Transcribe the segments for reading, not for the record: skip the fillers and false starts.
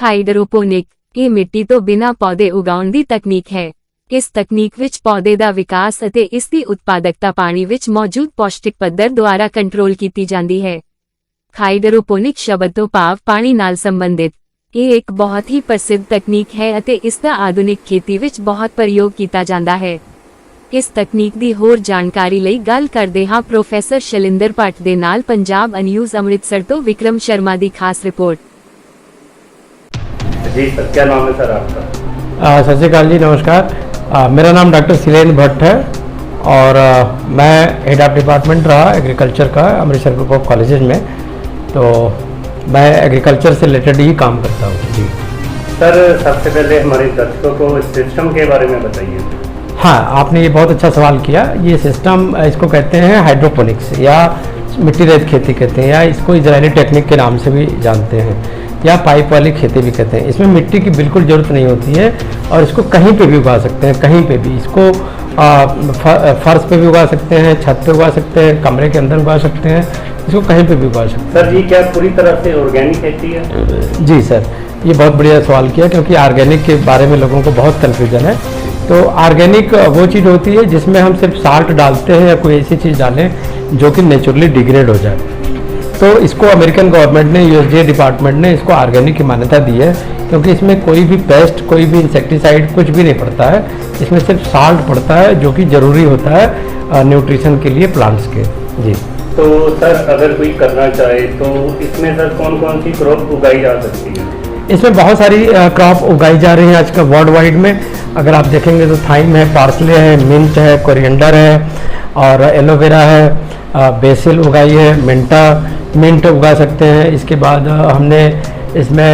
ਹਾਈਡਰੋਪੋਨਿਕ ਇਹ ਮਿੱਟੀ ਤੋਂ ਬਿਨਾਂ ਪੌਦੇ ਉਗਾਉਣ ਦੀ ਤਕਨੀਕ ਹੈ। ਇਸ ਤਕਨੀਕ ਵਿੱਚ ਪੌਦੇ ਦਾ ਵਿਕਾਸ ਅਤੇ ਇਸ ਦੀ ਉਤਪਾਦਕਤਾ ਪਾਣੀ ਵਿੱਚ ਮੌਜੂਦ ਪੌਸ਼ਟਿਕ ਪੱਧਰ ਦੁਆਰਾ ਕੰਟਰੋਲ ਕੀਤੀ ਜਾਂਦੀ ਹੈ। ਹਾਈਡਰੋਪੋਨਿਕ ਸ਼ਬਦ ਤੋਂ ਭਾਵ ਪਾਣੀ ਨਾਲ ਸੰਬੰਧਿਤ। ਇਹ ਇੱਕ ਬਹੁਤ ਹੀ ਪ੍ਰਸਿੱਧ ਤਕਨੀਕ ਹੈ ਅਤੇ ਇਸ ਦਾ ਆਧੁਨਿਕ ਖੇਤੀ ਵਿੱਚ ਬਹੁਤ ਪ੍ਰਯੋਗ ਕੀਤਾ ਜਾਂਦਾ ਹੈ। ਇਸ ਤਕਨੀਕ ਦੀ ਹੋਰ ਜਾਣਕਾਰੀ ਲਈ ਗੱਲ ਕਰਦੇ ਹਾਂ ਪ੍ਰੋਫੈਸਰ ਸ਼ੈਲਿੰਦਰ ਭੱਟ ਦੇ ਨਾਲ। ਪੰਜਾਬ ਨਿਊਜ਼ ਅੰਮ੍ਰਿਤਸਰ ਤੋਂ ਵਿक्रम शर्मा ਦੀ ਖਾਸ रिपोर्ट। जी सर, क्या नाम है सर आपका? सत श्री अकाल जी, नमस्कार। मेरा नाम डॉक्टर शैलेंद्र भट्ट है और मैं हेड ऑफ डिपार्टमेंट रहा एग्रीकल्चर का अमृतसर ग्रुप ऑफ कॉलेजेस में। तो मैं एग्रीकल्चर से रिलेटेड ही काम करता हूँ जी। सर, सबसे पहले हमारे दर्शकों को इस सिस्टम के बारे में बताइए। हाँ, आपने ये बहुत अच्छा सवाल किया। ये सिस्टम, इसको कहते हैं हाइड्रोपोनिक्स या मिट्टी रहित खेती कहते हैं, या इसको इजरायली टेक्निक के नाम से भी जानते हैं, या पाइप वाली खेती भी कहते हैं। इसमें मिट्टी की बिल्कुल ज़रूरत नहीं होती है और इसको कहीं पे भी उगा सकते हैं, कहीं पे भी। इसको फर्श पे भी उगा सकते हैं, छत पे उगा सकते हैं, कमरे के अंदर उगा सकते हैं, इसको कहीं पे भी उगा सकते हैं। सर जी, क्या पूरी तरह से ऑर्गेनिक खेती है? जी सर, ये बहुत बढ़िया सवाल किया, क्योंकि ऑर्गेनिक के बारे में लोगों को बहुत कन्फ्यूजन है। तो ऑर्गेनिक वो चीज़ होती है जिसमें हम सिर्फ साल्ट डालते हैं या कोई ऐसी चीज़ डालें जो कि नेचुरली डिग्रेड हो जाए। तो इसको अमेरिकन गवर्नमेंट ने, यूएसडीए डिपार्टमेंट ने इसको ऑर्गेनिक की मान्यता दी है, क्योंकि इसमें कोई भी पेस्ट, कोई भी इंसेक्टिसाइड कुछ भी नहीं पड़ता है। इसमें सिर्फ साल्ट पड़ता है जो कि ज़रूरी होता है न्यूट्रिशन के लिए प्लांट्स के। जी। तो सर, अगर कोई करना चाहे तो इसमें सर कौन कौन सी क्रॉप उगाई जा सकती है? इसमें बहुत सारी क्रॉप उगाई जा रही हैं आजकल वर्ल्ड वाइड में। अगर आप देखेंगे तो थाइम है, पार्सले है, मिंट है, कोरिएंडर है और एलोवेरा है, बेसिल उगाई है, मिंट उगा सकते हैं। इसके बाद हमने इसमें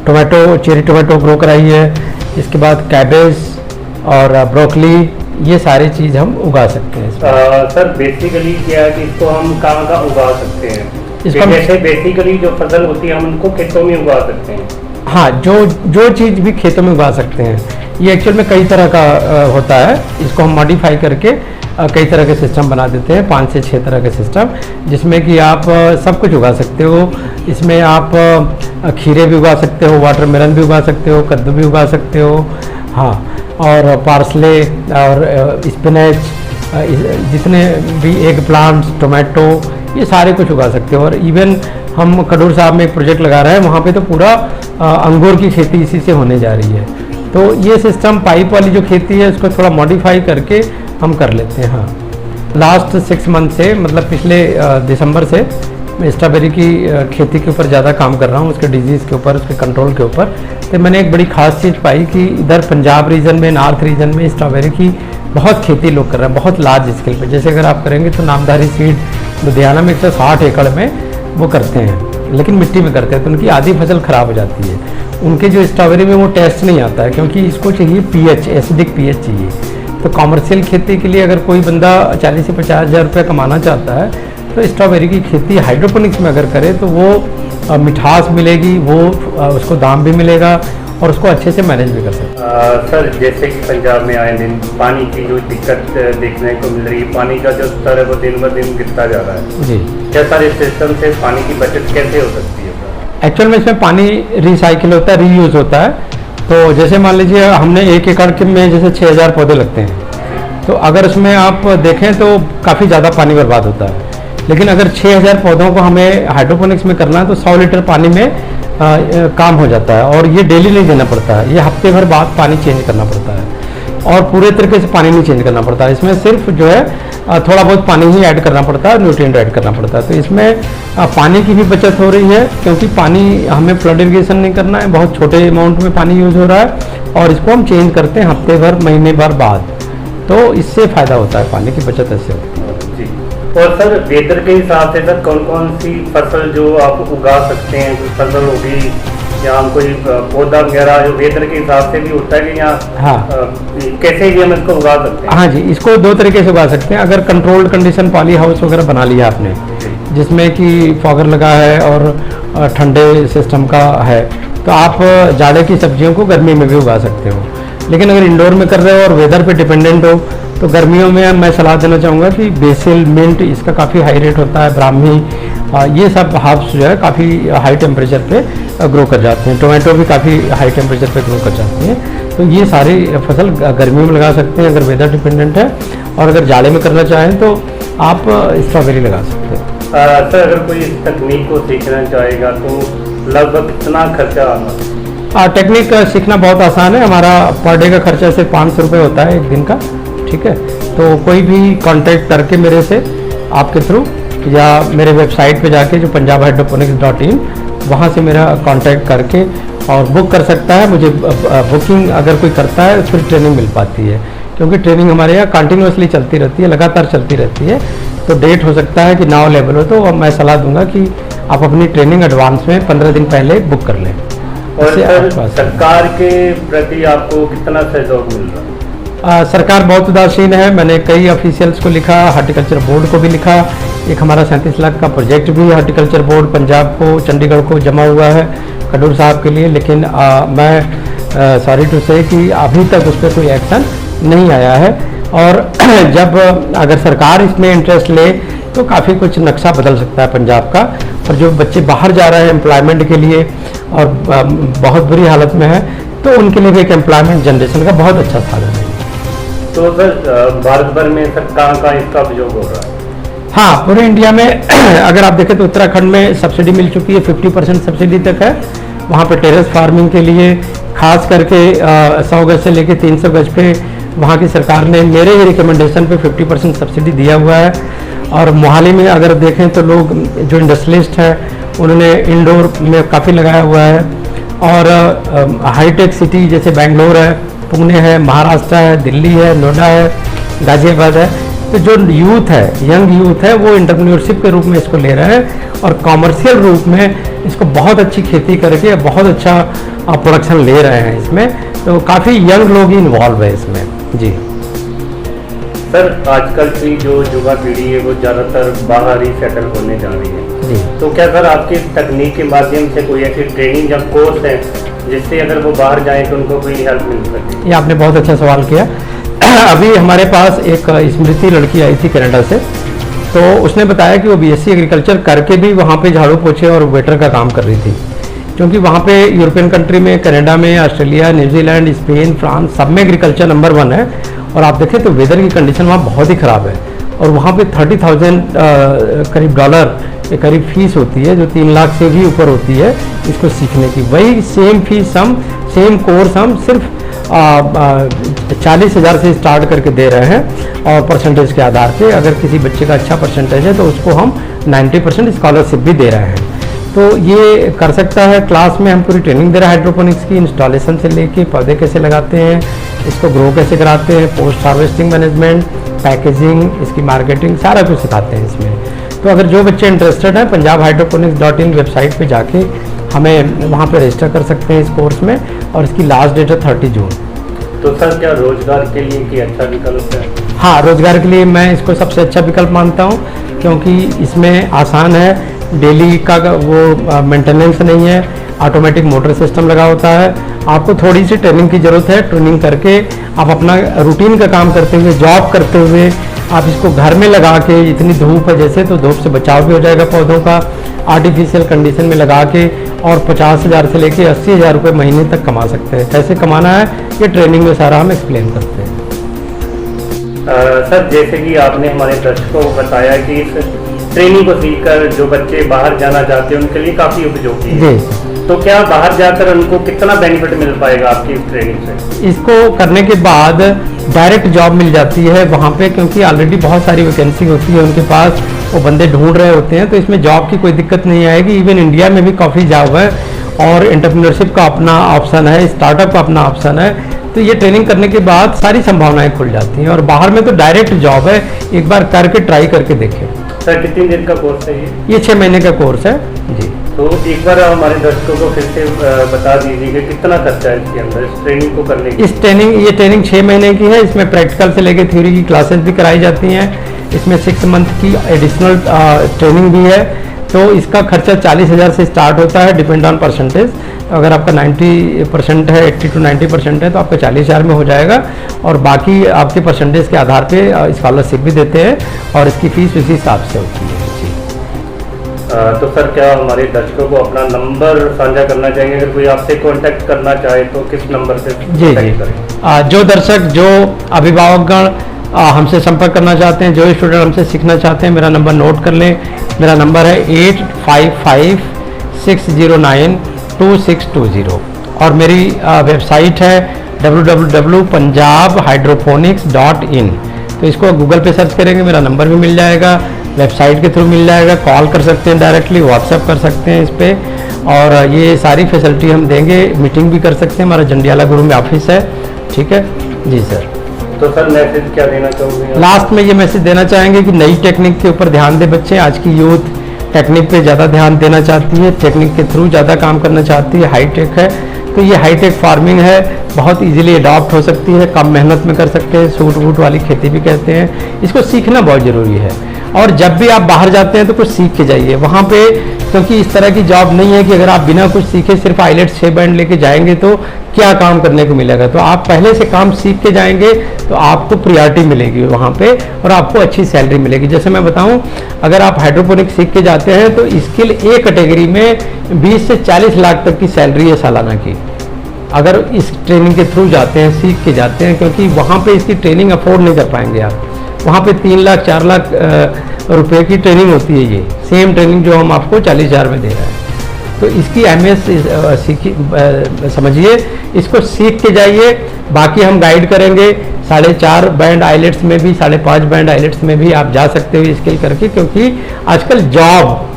टोमेटो, चेरी टोमेटो ग्रो कराई है। इसके बाद कैबेज और ब्रोकली, ये सारी चीज़ हम उगा सकते हैं। सर, बेसिकली क्या है कि इसको हम कहाँ कहाँ उगा सकते हैं? इसको जैसे बेसिकली जो फसल होती है हम उनको खेतों में उगा सकते हैं। हाँ, जो चीज़ भी खेतों में उगा सकते हैं। ये एक्चुअल में कई तरह का होता है। इसको हम मॉडिफाई करके कई तरह के सिस्टम बना देते हैं, 5 से 6 तरह के सिस्टम, जिसमें कि आप सब कुछ उगा सकते हो। इसमें आप खीरे भी उगा सकते हो, वाटरमेलन भी उगा सकते हो, कद्दू भी उगा सकते हो। हाँ, और पार्सले और स्पिनच, जितने भी एग प्लांट्स, टोमेटो, ये सारे कुछ उगा सकते हो। और इवन हम खडूर साहब में एक प्रोजेक्ट लगा रहे हैं, वहाँ पे तो पूरा अंगूर की खेती इसी से होने जा रही है। तो ये सिस्टम पाइप वाली जो खेती है उसको थोड़ा मॉडिफाई करके हम कर लेते हैं। हाँ, लास्ट 6 मंथ से, मतलब पिछले दिसंबर से मैं स्ट्रॉबेरी की खेती के ऊपर ज़्यादा काम कर रहा हूँ, उसके डिजीज़ के ऊपर, उसके कंट्रोल के ऊपर। तो मैंने एक बड़ी खास चीज़ पाई कि इधर पंजाब रीजन में, नॉर्थ रीजन में स्ट्रॉबेरी की बहुत खेती लोग कर रहे हैं, बहुत लार्ज स्केल पे। जैसे अगर आप करेंगे तो नामधारी सीड लुधियाना में 160 एकड़ में वो करते हैं, लेकिन मिट्टी में करते हैं, तो उनकी आधी फसल ख़राब हो जाती है। उनके जो स्ट्रॉबेरी में वो टेस्ट नहीं आता है, क्योंकि इसको चाहिए पीएच, एसिडिक पीएच चाहिए। तो कॉमर्शियल खेती के लिए अगर कोई बंदा 40 से 50 हज़ार रुपये कमाना चाहता है तो स्ट्रॉबेरी की खेती हाइड्रोपोनिक्स में अगर करे तो वो मिठास मिलेगी, वो उसको दाम भी मिलेगा और उसको अच्छे से मैनेज भी कर सकते हैं। सर, जैसे कि पंजाब में आए दिन पानी की जो दिक्कत देखने को मिल रही है, पानी का जो स्तर है वो दिन ब दिन गिरता जा रहा है जी। क्या सर इस सिस्टम से पानी की बचत कैसे हो सकती है? एक्चुअल में इसमें पानी रिसाइकिल होता है, रीयूज़ होता है। तो जैसे मान लीजिए हमने 1 एकड़ के में जैसे 6000 पौधे लगते हैं, तो अगर उसमें आप देखें तो काफ़ी ज़्यादा पानी बर्बाद होता है। लेकिन अगर 6000 पौधों को हमें हाइड्रोपोनिक्स में करना है तो 100 लीटर पानी में काम हो जाता है। और ये डेली नहीं देना पड़ता है, ये हफ्ते भर बाद पानी चेंज करना पड़ता है, और पूरे तरीके से पानी नहीं चेंज करना पड़ता है। इसमें सिर्फ जो है थोड़ा बहुत पानी ही ऐड करना पड़ता है, न्यूट्रिएंट ऐड करना पड़ता है। तो इसमें पानी की भी बचत हो रही है, क्योंकि पानी हमें फ्लड इरिगेशन नहीं करना है, बहुत छोटे अमाउंट में पानी यूज़ हो रहा है, और इसको हम चेंज करते हैं हफ्ते भर, महीने भर बाद। तो इससे फ़ायदा होता है, पानी की बचत ऐसे होती है जी। और सर, वेदर के हिसाब से सर कौन कौन सी फसल जो आप उगा सकते हैं? कोई फसल होगी या हम कोई पौधा वगैरह जो वेदर के हिसाब से भी होता है कि यहाँ? हाँ, कैसे भी हम इसको उगा सकते हैं? हाँ जी, इसको 2 तरीके से उगा सकते हैं। अगर कंट्रोल्ड कंडीशन पॉली हाउस वगैरह बना लिया आपने, जिसमें कि फॉगर लगा है और ठंडे सिस्टम का है, तो आप जाड़े की सब्जियों को गर्मी में भी उगा सकते हो। लेकिन अगर इंडोर में कर रहे हो और वेदर पे डिपेंडेंट हो तो गर्मियों में मैं सलाह देना चाहूँगा कि बेसिल, मिंट, इसका काफ़ी हाई रेट होता है, ब्राह्मी ये सब हर्ब्स जो है काफ़ी हाई टेम्परेचर पे ग्रो कर जाते हैं। टोमेटो भी काफ़ी हाई टेम्परेचर पे ग्रो कर जाती हैं। तो ये सारी फसल गर्मियों में लगा सकते हैं अगर वेदर डिपेंडेंट है, और अगर जाड़े में करना चाहें तो आप स्ट्रॉबेरी लगा सकते हैं। सर अगर कोई इस तकनीक को सीखना चाहेगा तो लगभग कितना खर्चा आना? टेक्निक सीखना बहुत आसान है। हमारा पर डे का खर्चा सिर्फ 500 रुपये होता है एक दिन का, ठीक है। तो कोई भी कांटेक्ट करके मेरे से आपके थ्रू या मेरे वेबसाइट पे जाके जो punjabhydroponics.in वहाँ से मेरा कांटेक्ट करके और बुक कर सकता है। मुझे बुकिंग अगर कोई करता है फिर ट्रेनिंग मिल पाती है, क्योंकि ट्रेनिंग हमारे यहाँ कंटिन्यूसली चलती रहती है, लगातार चलती रहती है। तो डेट हो सकता है कि ना अवेलेबल हो, तो मैं सलाह दूंगा कि आप अपनी ट्रेनिंग एडवांस में 15 दिन पहले बुक कर लें। और सर सरकार के प्रति आपको कितना सहयोग मिल रहा है? सरकार बहुत उदासीन है। मैंने कई ऑफिशियल्स को लिखा, हार्टिकल्चर बोर्ड को भी लिखा। एक हमारा 37 लाख का प्रोजेक्ट भी हार्टिकल्चर बोर्ड पंजाब को, चंडीगढ़ को जमा हुआ है खडूर साहब के लिए, लेकिन मैं सॉरी टू से कि अभी तक उस पर कोई एक्शन नहीं आया है। और जब अगर सरकार इसमें इंटरेस्ट ले तो काफ़ी कुछ नक्शा बदल सकता है पंजाब का। और जो बच्चे बाहर जा रहे हैं एम्प्लॉयमेंट के लिए और बहुत बुरी हालत में है, तो उनके लिए भी एक एम्प्लॉयमेंट जनरेशन का बहुत अच्छा साधन है। तो सर भारत भर में सर कहाँ इसका उपयोग हो रहा है? हाँ, पूरे इंडिया में अगर आप देखें तो उत्तराखंड में सब्सिडी मिल चुकी है, 50% सब्सिडी तक है। वहाँ पे टेरेस फार्मिंग के लिए खास करके 100 गज से लेके 300 गज पे वहाँ की सरकार ने मेरे ही रिकमेंडेशन पे 50% सब्सिडी दिया हुआ है। और मोहाली में अगर देखें तो लोग जो इंडस्ट्रियलिस्ट हैं उन्होंने इंडोर में काफ़ी लगाया हुआ है। और हाईटेक सिटी जैसे बेंगलोर है, पुणे है, महाराष्ट्र है, दिल्ली है, नोएडा है, गाजियाबाद है। तो जो यूथ है, यंग यूथ है, वो एंटरप्रेन्योरशिप के रूप में इसको ले रहे हैं और कॉमर्शियल रूप में इसको बहुत अच्छी खेती करके बहुत अच्छा प्रोडक्शन ले रहे हैं इसमें। तो काफ़ी यंग लोग ही इन्वॉल्व है इसमें। जी सर, आजकल की जो युवा पीढ़ी है वो ज़्यादातर बाहर ही सेटल होने जा रही है जी। तो क्या सर आपकी तकनीक के माध्यम से कोई ऐसी ट्रेनिंग या कोर्स है जिससे अगर वो बाहर जाएं तो उनको कोई हेल्प मिल सके? ये आपने बहुत अच्छा सवाल किया। अभी हमारे पास एक स्मृति लड़की आई थी कनाडा से, तो उसने बताया कि वो BSc एग्रीकल्चर करके भी वहाँ पे झाड़ू पोछे और वेटर का काम कर रही थी। क्योंकि वहाँ पे यूरोपियन कंट्री में, कनाडा में, ऑस्ट्रेलिया, न्यूजीलैंड, स्पेन, फ्रांस सब में एग्रीकल्चर नंबर 1 है। और आप देखें तो वेदर की कंडीशन वहाँ बहुत ही ख़राब है। और वहाँ पे 30,000 करीब $, के करीब फीस होती है, जो 3 लाख से भी ऊपर होती है इसको सीखने की। वही सेम फीस हम, सेम कोर्स हम सिर्फ 40,000 से स्टार्ट करके दे रहे हैं। और परसेंटेज के आधार पे अगर किसी बच्चे का अच्छा परसेंटेज है तो उसको हम 90% स्कॉलरशिप भी दे रहे हैं। तो ये कर सकता है। क्लास में हम पूरी ट्रेनिंग दे रहे हैं हाइड्रोपोनिक्स की, इंस्टॉलेशन से लेके पौधे कैसे लगाते हैं, इसको ग्रो कैसे कराते हैं, पोस्ट हार्वेस्टिंग मैनेजमेंट, पैकेजिंग, इसकी मार्केटिंग, सारा कुछ सिखाते हैं इसमें। तो अगर जो बच्चे इंटरेस्टेड हैं punjabhydroponics.in वेबसाइट पे जाके हमें वहाँ पे रजिस्टर कर सकते हैं इस कोर्स में। और इसकी लास्ट डेट है 30 जून। तो सर क्या रोजगार के लिए कोई अच्छा विकल्प है? हाँ, रोजगार के लिए मैं इसको सबसे अच्छा विकल्प मानता हूँ, क्योंकि इसमें आसान है, डेली का वो मेंटेनेंस नहीं है, ऑटोमेटिक मोटर सिस्टम लगा होता है। आपको थोड़ी सी ट्रेनिंग की ज़रूरत है। ट्रेनिंग करके आप अपना रूटीन का काम करते हुए, जॉब करते हुए आप इसको घर में लगा के, इतनी धूप है जैसे, तो धूप से बचाव भी हो जाएगा पौधों का, आर्टिफिशियल कंडीशन में लगा के, और 50,000 से लेके 80,000 रुपये महीने तक कमा सकते हैं। कैसे कमाना है ये ट्रेनिंग में सारा हम एक्सप्लेन करते हैं। सर, जैसे कि आपने हमारे दर्शकों को बताया कि इस ट्रेनिंग को सीखकर जो बच्चे बाहर जाना चाहते हैं उनके लिए काफ़ी उपयोगी है। तो क्या बाहर जाकर उनको कितना बेनिफिट मिल पाएगा आपकी इस ट्रेनिंग से? इसको करने के बाद डायरेक्ट जॉब मिल जाती है वहाँ पे, क्योंकि ऑलरेडी बहुत सारी वैकेंसी होती है उनके पास, वो बंदे ढूंढ रहे होते हैं। तो इसमें जॉब की कोई दिक्कत नहीं आएगी। इवन इंडिया में भी काफ़ी जॉब है और एंटरप्रेन्योरशिप का अपना ऑप्शन है, स्टार्टअप का अपना ऑप्शन है। तो ये ट्रेनिंग करने के बाद सारी संभावनाएं खुल जाती हैं। और बाहर में तो डायरेक्ट जॉब है, एक बार करके ट्राई करके देखें। सर, कितने दिन का कोर्स है ये 6 महीने का कोर्स है जी। तो एक बार हमारे दर्शकों को फिर से बता दीजिए कि कितना खर्चा है इसके अंदर, इस ट्रेनिंग को करने की? ये ट्रेनिंग 6 महीने की है। इसमें प्रैक्टिकल से लेकर थ्योरी की क्लासेस भी कराई जाती हैं। इसमें 6 मंथ की एडिशनल ट्रेनिंग भी है। तो इसका खर्चा 40,000 से स्टार्ट होता है, डिपेंड ऑन परसेंटेज। अगर आपका 90% है, 80 to 90% है, तो आपका 40,000 में हो जाएगा। और बाकी आपके परसेंटेज के आधार पे स्कॉलरशिप भी देते हैं और इसकी फीस उसी हिसाब से होती है। तो सर क्या हमारे दर्शकों को अपना नंबर साझा करना चाहेंगे, अगर कोई आपसे कांटेक्ट करना चाहे तो किस नंबर से जी कांटेक्ट करें? जो दर्शक, जो अभिभावकगण हमसे संपर्क करना चाहते हैं, जो स्टूडेंट हमसे सीखना चाहते हैं, मेरा नंबर नोट कर लें। मेरा नंबर है 8556092620 और मेरी वेबसाइट है www.punjabhydroponics.in। तो इसको गूगल पे सर्च करेंगे, मेरा नंबर भी मिल जाएगा, वेबसाइट के थ्रू मिल जाएगा, कॉल कर सकते हैं डायरेक्टली, व्हाट्सएप कर सकते हैं इस पर, और ये सारी फैसिलिटी हम देंगे। मीटिंग भी कर सकते हैं, हमारा जंडियाला गुरु में ऑफिस है। ठीक है जी सर। तो सर मैसेज क्या देना चाहोगे? लास्ट में ये मैसेज देना चाहेंगे कि नई टेक्निक के ऊपर ध्यान दे बच्चे। आज की यूथ टेक्निक पे ज़्यादा ध्यान देना चाहती है, टेक्निक के थ्रू ज़्यादा काम करना चाहती है, हाईटेक है। तो ये हाईटेक फार्मिंग है, बहुत इजीली अडॉप्ट हो सकती है, कम मेहनत में कर सकते हैं, सूट वूट वाली खेती भी कहते हैं। इसको सीखना बहुत ज़रूरी है, और जब भी आप बाहर जाते हैं तो कुछ सीख के जाइए वहाँ पे, क्योंकि इस तरह की जॉब नहीं है कि अगर आप बिना कुछ सीखे सिर्फ आइलेट्स 6 बैंड लेके जाएंगे तो क्या काम करने को मिलेगा। तो आप पहले से काम सीख के जाएंगे तो आपको प्रायोरिटी मिलेगी वहाँ पे, और आपको अच्छी सैलरी मिलेगी। जैसे मैं बताऊँ, अगर आप हाइड्रोपोनिक सीख के जाते हैं तो स्किल ए कैटेगरी में 20 से 40 लाख तक की सैलरी है सालाना की, अगर इस ट्रेनिंग के थ्रू जाते हैं, सीख के जाते हैं, क्योंकि वहाँ पे इसकी ट्रेनिंग अफोर्ड नहीं कर पाएंगे आप। वहाँ पे 3 लाख 4 लाख रुपए की ट्रेनिंग होती है, ये सेम ट्रेनिंग जो हम आपको 40,000 में दे रहे हैं। तो इसकी अहमियत समझिए, इसको सीख के जाइए। बाकी हम गाइड करेंगे, 4.5 बैंड आइलेट्स में भी, 5.5 बैंड आइलेट्स में भी आप जा सकते हो स्किल करके, क्योंकि आजकल जॉब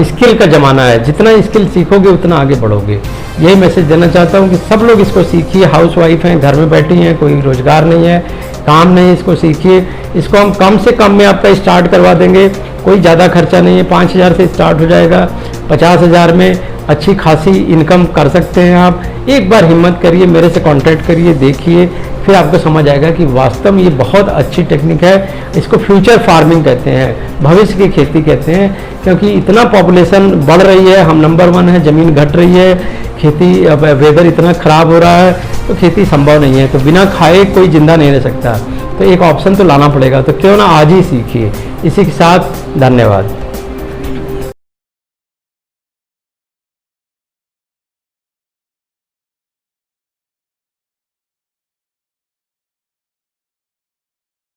स्किल का ज़माना है, जितना स्किल सीखोगे उतना आगे बढ़ोगे। यही मैसेज देना चाहता हूँ कि सब लोग इसको सीखिए। हाउस वाइफ हैं, घर में बैठी हैं, कोई रोज़गार नहीं है, काम नहीं, इसको सीखिए। इसको हम कम से कम में आपका स्टार्ट करवा देंगे, कोई ज़्यादा खर्चा नहीं है, 5,000 से स्टार्ट हो जाएगा। 50,000 में अच्छी खासी इनकम कर सकते हैं आप। एक बार हिम्मत करिए, मेरे से कांटेक्ट करिए, देखिए, फिर आपको समझ आएगा कि वास्तव में ये बहुत अच्छी टेक्निक है। इसको फ्यूचर फार्मिंग कहते हैं, भविष्य की खेती कहते हैं, क्योंकि इतना पॉपुलेशन बढ़ रही है, हम नंबर 1 है, ज़मीन घट रही है, खेती वेदर इतना ख़राब हो रहा है, तो खेती संभव नहीं है। तो बिना खाए कोई जिंदा नहीं रह सकता, तो एक ऑप्शन तो लाना पड़ेगा। तो क्यों ना आज ही सीखिए। इसी के साथ धन्यवाद।